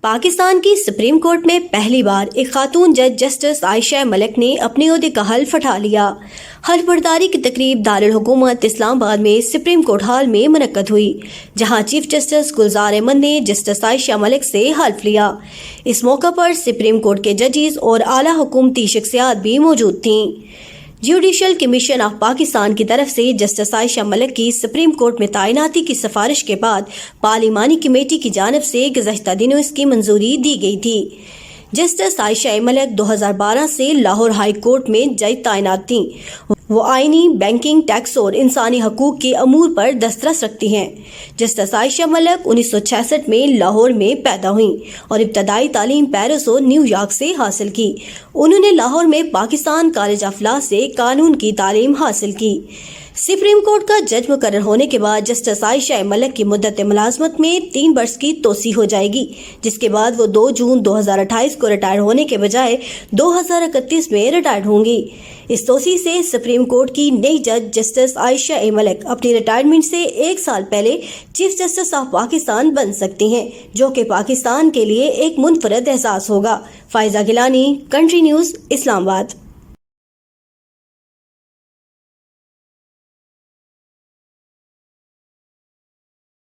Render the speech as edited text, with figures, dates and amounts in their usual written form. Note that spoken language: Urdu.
پاکستان کی سپریم کورٹ میں پہلی بار ایک خاتون جج جسٹس عائشہ ملک نے اپنے عہدے کا حلف اٹھا لیا۔ حلف برداری کی تقریب دارالحکومت اسلام آباد میں سپریم کورٹ ہال میں منعقد ہوئی، جہاں چیف جسٹس گلزار احمد نے جسٹس عائشہ ملک سے حلف لیا۔ اس موقع پر سپریم کورٹ کے ججز اور اعلیٰ حکومتی شخصیات بھی موجود تھیں۔ جوڈیشل کمیشن آف پاکستان کی طرف سے جسٹس عائشہ ملک کی سپریم کورٹ میں تعیناتی کی سفارش کے بعد پارلیمانی کمیٹی کی جانب سے گزشتہ دنوں اس کی منظوری دی گئی تھی۔ جسٹس عائشہ ملک 2012 سے لاہور ہائی کورٹ میں جج تعینات تھیں۔ وہ آئینی، بینکنگ، ٹیکس اور انسانی حقوق کے امور پر دسترس رکھتی ہیں۔ جسٹس عائشہ ملک 1966 میں لاہور میں پیدا ہوئیں اور ابتدائی تعلیم پیرس اور نیو یارک سے حاصل کی۔ انہوں نے لاہور میں پاکستان کالج آف لاء سے قانون کی تعلیم حاصل کی۔ سپریم کورٹ کا جج مقرر ہونے کے بعد جسٹس عائشہ ملک کی مدت ملازمت میں 3 برس کی توسیع ہو جائے گی، جس کے بعد وہ 2 جون 2028 کو ریٹائر ہونے کے بجائے 2031 میں ریٹائر ہوں گی۔ اس توسیع سے سپریم کورٹ کی نئی جج جسٹس عائشہ ملک اپنی ریٹائرمنٹ سے 1 سال پہلے چیف جسٹس آف پاکستان بن سکتی ہیں، جو کہ پاکستان کے لیے ایک منفرد احساس ہوگا۔ فائزہ گیلانی، کنٹری نیوز، اسلام آباد۔